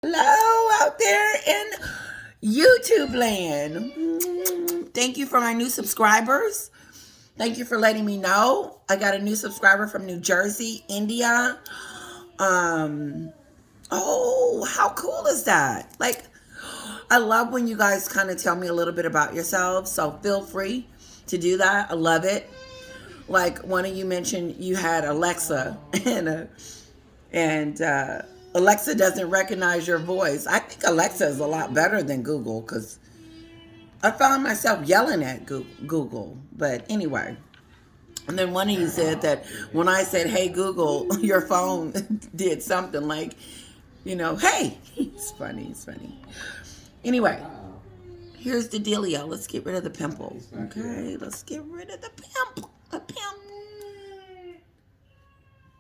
Hello out there in YouTube land. Thank you for my new subscribers. Thank you for letting me know. I got a new subscriber from New Jersey, India. Oh, how cool is that? Like, I love when you guys kind of tell me a little bit about yourselves. So feel free to do that. I love it. Like one of you mentioned you had Alexa and Alexa doesn't recognize your voice. I think Alexa is a lot better than Google because I found myself yelling at Google. But anyway, and then one of you said that when I said, "Hey Google," your phone did something like, "Hey." It's funny. It's funny. Anyway, here's the dealio. Let's get rid of the pimple. Okay, let's get rid of the pimple. The pimp.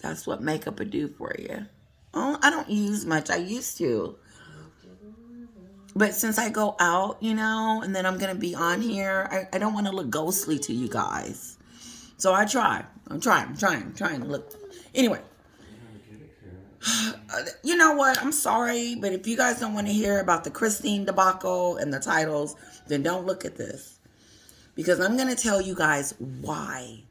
That's what makeup would do for you. Oh, I don't use much. I used to. But since I go out, and then I'm going to be on here, I don't want to look ghostly to you guys. So I try. I'm trying to look. Anyway. You know what? I'm sorry, but if you guys don't want to hear about the Christine debacle and the titles, then don't look at this. Because I'm going to tell you guys why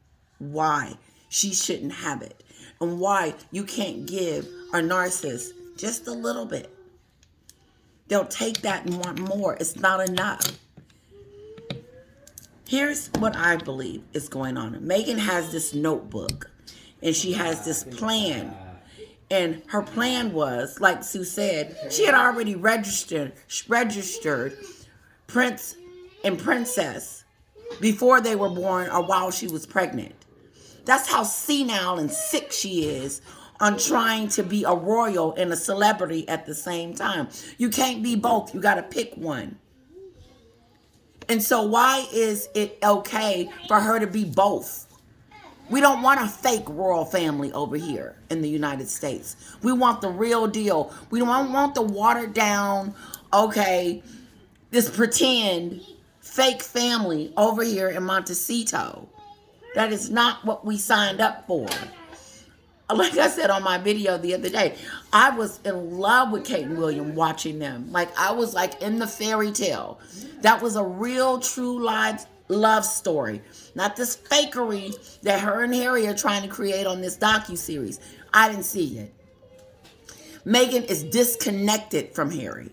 she shouldn't have it. And why you can't give a narcissist just a little bit. They'll take that and want more. It's not enough. Here's what I believe is going on. Meghan has this notebook. And she has this plan. And her plan was, like Sue said, she had already registered Prince and Princess before they were born or while she was pregnant. That's how senile and sick she is on trying to be a royal and a celebrity at the same time. You can't be both. You got to pick one. And so why is it okay for her to be both? We don't want a fake royal family over here in the United States. We want the real deal. We don't want the watered down, this pretend fake family over here in Montecito. That is not what we signed up for. Like I said on my video the other day, I was in love with Kate and William watching them. Like I was like in the fairy tale. That was a real true live love story. Not this fakery that her and Harry are trying to create on this docuseries. I didn't see it. Meghan is disconnected from Harry.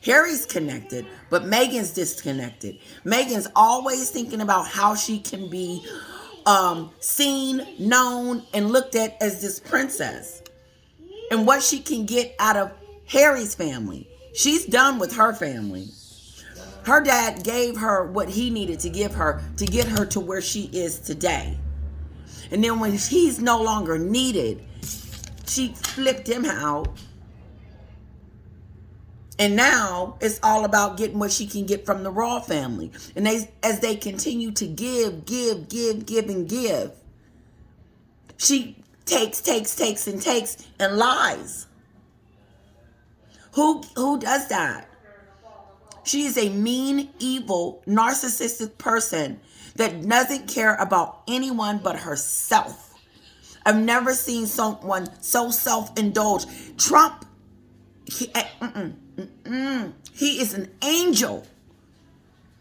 Harry's connected, but Meghan's disconnected. Meghan's always thinking about how she can be seen, known, and looked at as this princess. And what she can get out of Harry's family. She's done with her family. Her dad gave her what he needed to give her to get her to where she is today. And then when he's no longer needed, she flipped him out. And now it's all about getting what she can get from the royal family. And as they continue to give, and give, she takes, and lies. Who does that? She is a mean, evil, narcissistic person that doesn't care about anyone but herself. I've never seen someone so self-indulged. Trump, he is an angel.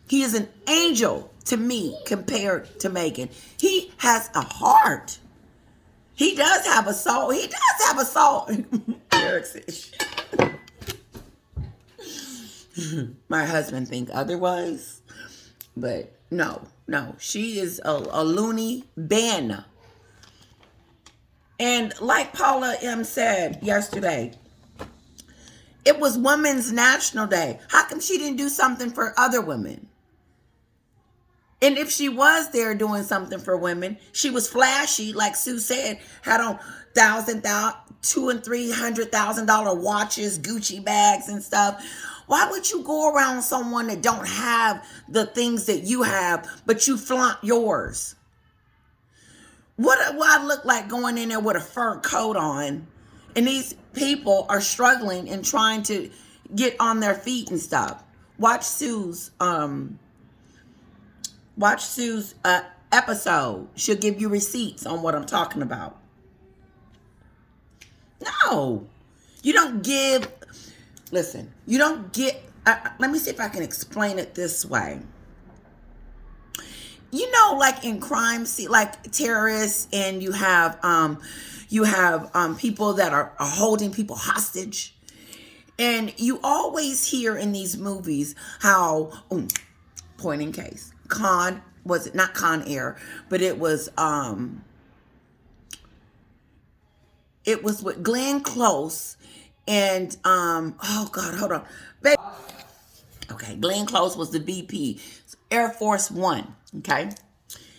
He is an angel to me compared to Meghan. He has a heart. He does have a soul. He does have a soul. Eric says, my husband think otherwise, but no, she is a loony bin. And like Paula M said yesterday, it was Women's National Day. How come she didn't do something for other women? And if she was there doing something for women, she was flashy, like Sue said, had on $200,000 and $300,000 watches, Gucci bags and stuff. Why would you go around someone that don't have the things that you have, but you flaunt yours? What do I look like going in there with a fur coat on? And these people are struggling and trying to get on their feet and stuff. Watch Sue's episode. She'll give you receipts on what I'm talking about. No, you don't give listen, you don't get, let me see if I can explain it this way. You know, like in crime scene, like terrorists, and you have people that are holding people hostage. And you always hear in these movies how, point in case, was it not Con Air, but it was with Glenn Close and, oh God, hold on. Okay, Glenn Close was the VP, Air Force One, okay?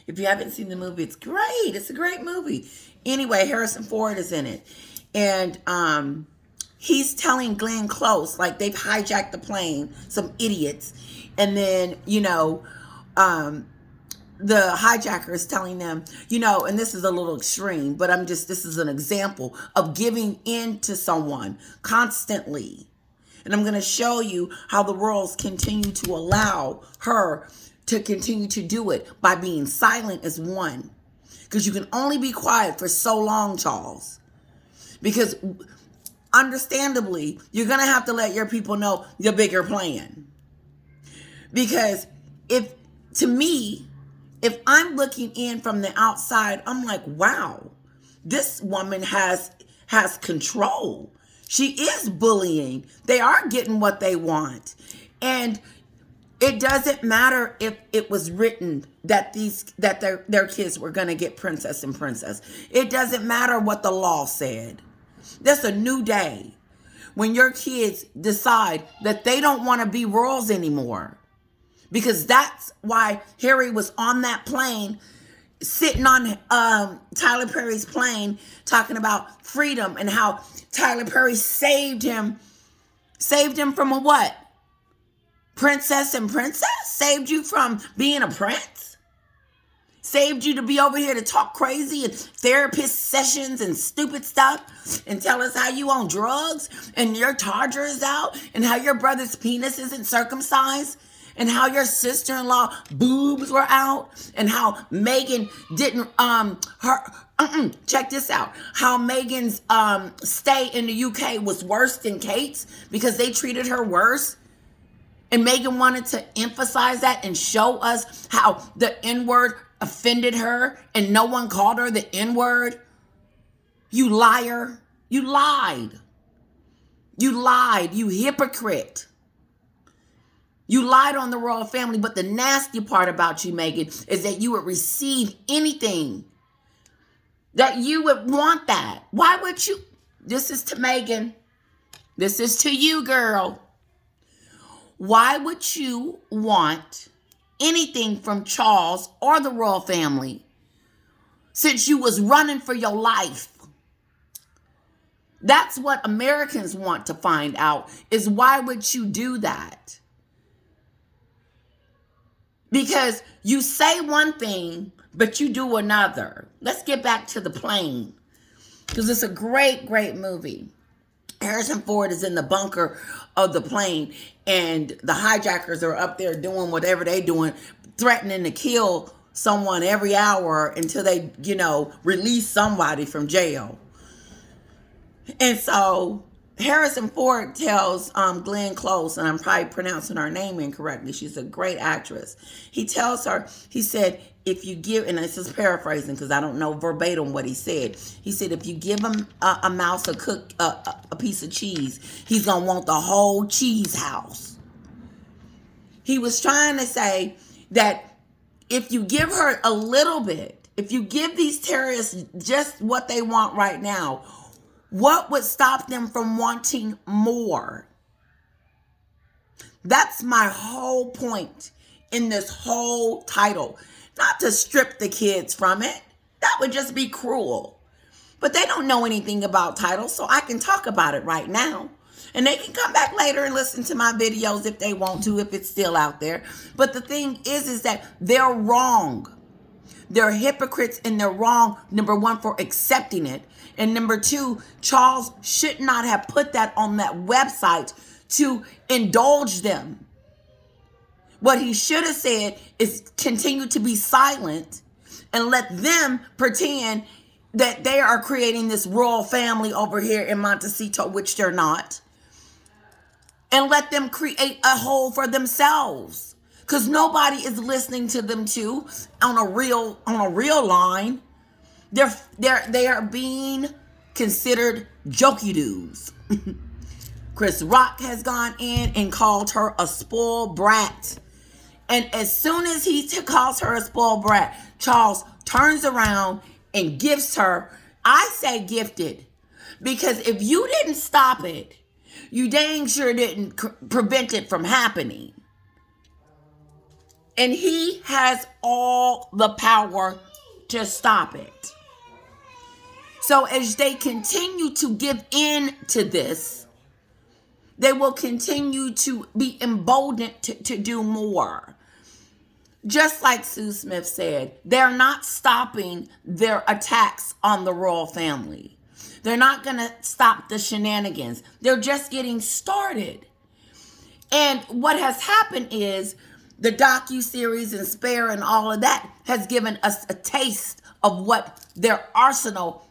If you haven't seen the movie, it's great. It's a great movie. Anyway, Harrison Ford is in it. And he's telling Glenn Close, like, they've hijacked the plane, some idiots. And then, you know, the hijacker is telling them, you know, and this is a little extreme, but this is an example of giving in to someone constantly. And I'm going to show you how the royals continue to allow her to continue to do it by being silent as one. Because you can only be quiet for so long, Charles. Because understandably, you're going to have to let your people know the bigger plan. Because to me, if I'm looking in from the outside, I'm like, wow, this woman has control. She is bullying. They are getting what they want. And it doesn't matter if it was written that their kids were going to get princess and princess. It doesn't matter what the law said. That's a new day when your kids decide that they don't want to be royals anymore. Because that's why Harry was on that plane, sitting on Tyler Perry's plane, talking about freedom and how Tyler Perry saved him from a what? Princess and princess? Saved you from being a prince? Saved you to be over here to talk crazy and therapist sessions and stupid stuff and tell us how you on drugs and your charger is out and how your brother's penis isn't circumcised and how your sister-in-law boobs were out and how Meghan didn't, check this out. How Meghan's stay in the UK was worse than Kate's because they treated her worse. And Meghan wanted to emphasize that and show us how the N-word offended her and no one called her the N-word. You liar. You lied. You lied. You hypocrite. You lied on the royal family, but the nasty part about you, Meghan, is that you would receive anything. That you would want that. Why would you? This is to Meghan. This is to you, girl. Why would you want anything from Charles or the royal family since you was running for your life? That's what Americans want to find out, is why would you do that? Because you say one thing, but you do another. Let's get back to the plane, because it's a great, great movie. Harrison Ford is in the bunker of the plane, and the hijackers are up there doing whatever they're doing, threatening to kill someone every hour until they, release somebody from jail. And so Harrison Ford tells Glenn Close, and I'm probably pronouncing her name incorrectly. She's a great actress. He tells her, he said, if you give, and this is paraphrasing because I don't know verbatim what he said. He said, if you give him a mouse a piece of cheese, he's going to want the whole cheese house. He was trying to say that if you give her a little bit, if you give these terrorists just what they want right now, what would stop them from wanting more? That's my whole point in this whole title. Not to strip the kids from it. That would just be cruel. But they don't know anything about titles, so I can talk about it right now. And they can come back later and listen to my videos if they want to, if it's still out there. But the thing is that they're wrong. They're hypocrites and they're wrong, number one, for accepting it. And number two, Charles should not have put that on that website to indulge them. What he should have said is continue to be silent and let them pretend that they are creating this royal family over here in Montecito, which they're not. and let them create a hole for themselves. Because nobody is listening to them too on a real line. They are being considered jokey doos. Chris Rock has gone in and called her a spoiled brat. And as soon as he calls her a spoiled brat, Charles turns around and gifts her, I say gifted, because if you didn't stop it, you dang sure didn't prevent it from happening. And he has all the power to stop it. So as they continue to give in to this, they will continue to be emboldened to do more. Just like Sue Smith said, they're not stopping their attacks on the royal family. They're not going to stop the shenanigans. They're just getting started. And what has happened is the docuseries and Spare and all of that has given us a taste of what their arsenal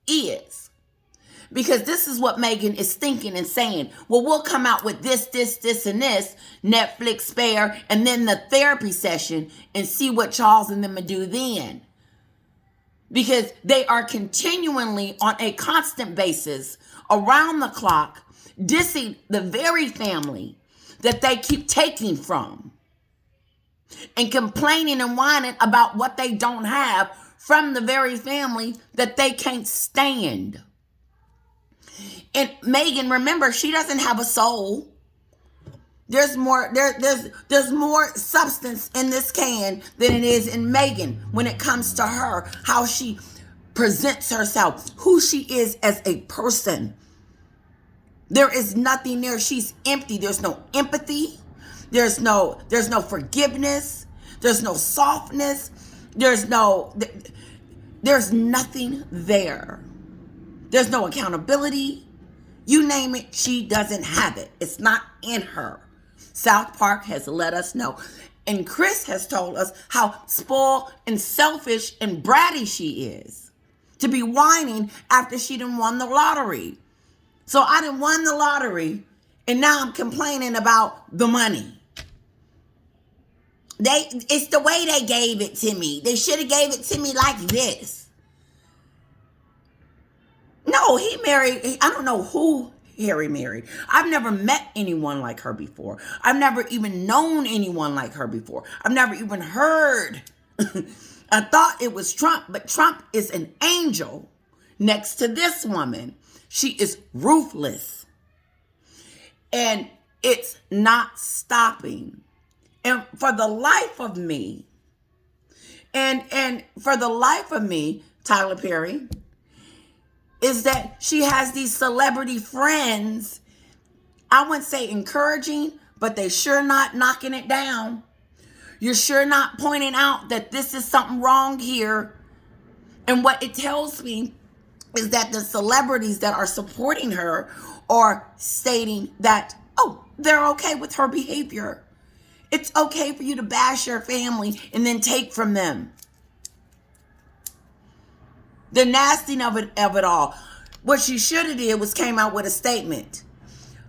is. Because this is what Meghan is thinking and saying. Well, we'll come out with this, and this, Netflix, Spare, and then the therapy session and see what Charles and them will do then. Because they are continually on a constant basis around the clock dissing the very family that they keep taking from and complaining and whining about what they don't have from the very family that they can't stand. And Meghan, remember, she doesn't have a soul. There's more there's more substance in this can than it is in Meghan when it comes to her, how she presents herself, who she is as a person. There is nothing there. She's empty. There's no empathy. There's no forgiveness. There's no softness. There's nothing there. There's no accountability. You name it, she doesn't have it. It's not in her. South Park has let us know. And Chris has told us how spoiled and selfish and bratty she is. To be whining after she done won the lottery. So I done won the lottery and now I'm complaining about the money. It's the way they gave it to me. They should have gave it to me like this. No, he married, I don't know who Harry married. I've never met anyone like her before. I've never even known anyone like her before. I've never even heard. I thought it was Trump, but Trump is an angel next to this woman. She is ruthless. And it's not stopping. And for the life of me, Tyler Perry, is that she has these celebrity friends, I wouldn't say encouraging, but they sure not knocking it down. You're sure not pointing out that this is something wrong here. And what it tells me is that the celebrities that are supporting her are stating that, oh, they're okay with her behavior. It's okay for you to bash your family and then take from them. The nastiness of it all. What she should have did was came out with a statement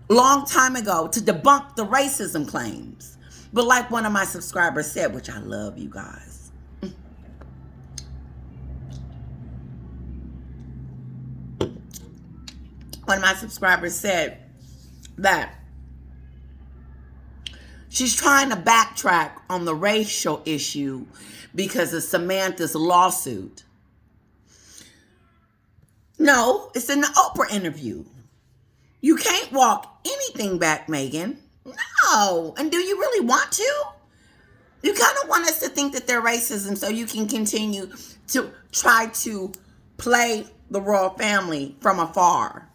long time ago to debunk the racism claims. But like one of my subscribers said, which I love you guys. One of my subscribers said that she's trying to backtrack on the racial issue because of Samantha's lawsuit. No, it's in the Oprah interview. You can't walk anything back, Meghan. No. And do you really want to? You kind of want us to think that they're racism so you can continue to try to play the royal family from afar.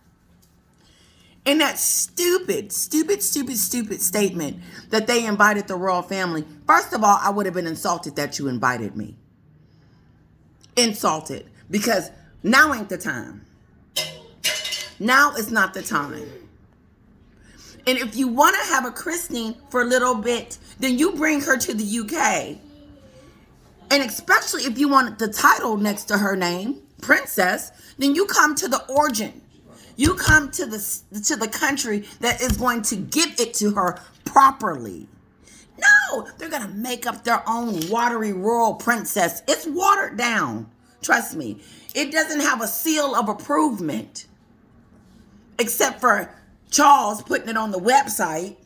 And that stupid statement that they invited the royal family. First of all, I would have been insulted that you invited me. Insulted. Because now ain't the time. Now is not the time. And if you want to have a christening for a little bit, then you bring her to the UK. And especially if you want the title next to her name, princess, then you come to the origin. You come to the country that is going to give it to her properly. No, they're going to make up their own watery royal princess. It's watered down. Trust me. It doesn't have a seal of approval, except for Charles putting it on the website.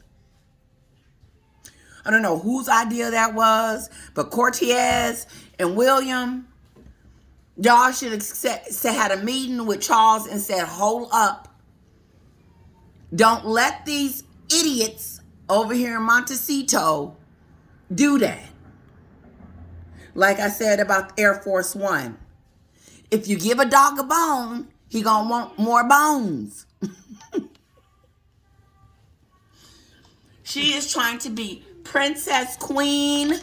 I don't know whose idea that was, but Cortez and William, y'all should have had a meeting with Charles and said, hold up. Don't let these idiots over here in Montecito do that. Like I said about Air Force One. If you give a dog a bone, he gonna want more bones. She is trying to be princess, queen.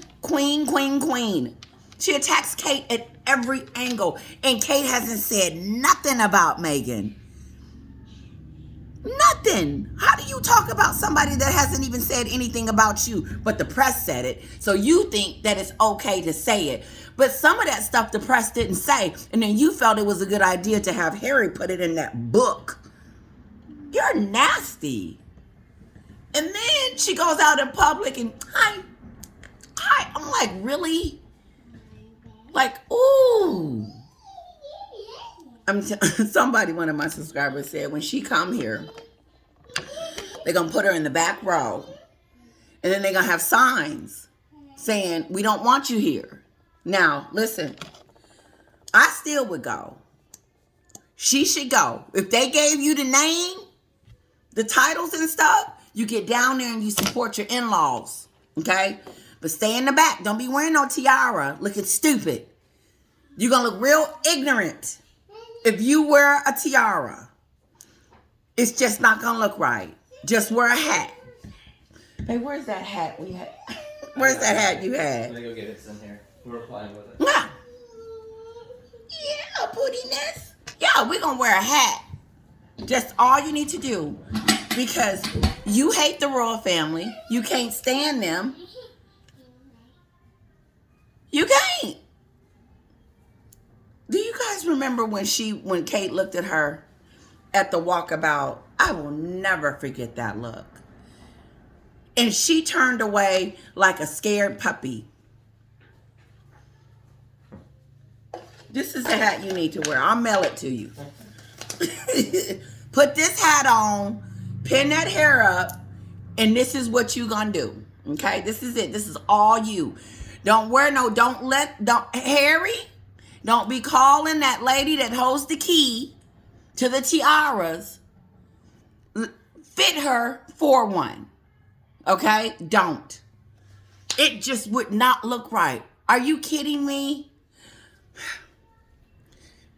She attacks Kate at every angle. And Kate hasn't said nothing about Meghan. Nothing. How do you talk about somebody that hasn't even said anything about you, but the press said it? So you think that it's okay to say it. But some of that stuff the press didn't say. And then you felt it was a good idea to have Harry put it in that book. You're nasty. And then she goes out in public and I'm like, really? Like, ooh. Somebody, one of my subscribers said, when she come here, they're going to put her in the back row. And then they're going to have signs saying, we don't want you here. Now, listen, I still would go. She should go. If they gave you the name, the titles and stuff, you get down there and you support your in-laws, okay? But stay in the back. Don't be wearing no tiara looking stupid. You're going to look real ignorant if you wear a tiara. It's just not going to look right. Just wear a hat. Hey, where's that hat we had? Where's that hat you had? I'm going to go get it. It's in here. We're playing with it. Yeah. Yeah, bootiness. Yeah, we're going to wear a hat. Just all you need to do. Because you hate the royal family. You can't stand them. You can't. Do you guys remember when Kate looked at her at the walkabout? I will never forget that look. And she turned away like a scared puppy. This is the hat you need to wear. I'll mail it to you. Put this hat on. Pin that hair up, and this is what you gonna do. Okay, this is it. This is all you. Harry, don't be calling that lady that holds the key to the tiaras. Fit her for one. Okay, don't. It just would not look right. Are you kidding me?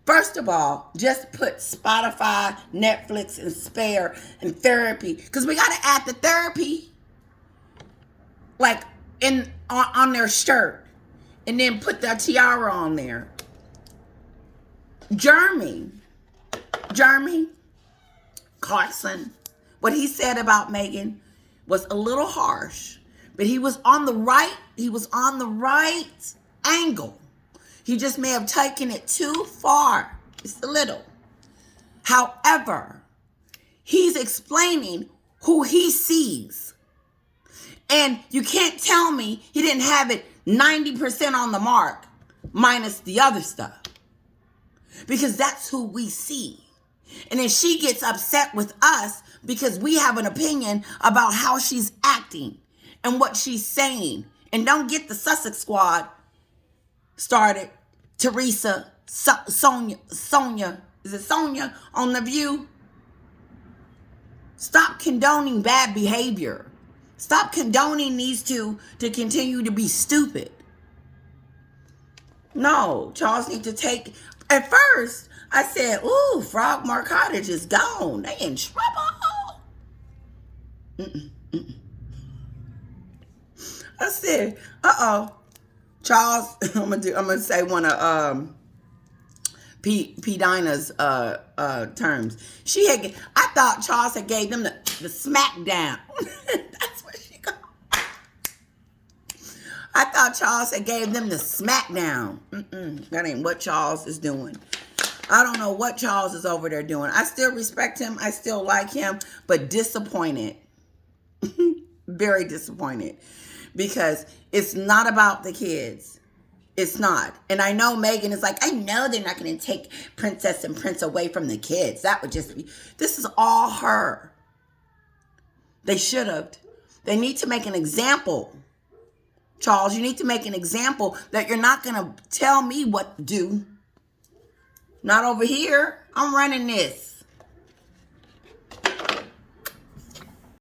First of all, just put Spotify, Netflix, and Spare and therapy. Because we got to add the therapy. Like on their shirt. And then put the tiara on there. Jeremy Clarkson, what he said about Meghan was a little harsh. But he was on the right angle. He just may have taken it too far. Just a little. However, he's explaining who he sees. And you can't tell me he didn't have it 90% on the mark minus the other stuff. Because that's who we see. And then she gets upset with us because we have an opinion about how she's acting and what she's saying. And don't get the Sussex squad started. Teresa, Sonia, is it Sonia on The View? Stop condoning bad behavior. Stop condoning these two to continue to be stupid. No, Charles need to take... At first, I said, ooh, Frogmore Cottage is gone. They in trouble. I said, uh-oh. Charles, I'm gonna say one of P. Dinah's terms. I thought Charles had gave them the smackdown. That's what she called. I thought Charles had gave them the smackdown. That ain't what Charles is doing. I don't know what Charles is over there doing. I still respect him. I still like him, but disappointed. Very disappointed. Because it's not about the kids. It's not. And I know Meghan is like, I know they're not going to take Princess and Prince away from the kids. That would just be, this is all her. They should have. They need to make an example. Charles, you need to make an example that you're not going to tell me what to do. Not over here. I'm running this.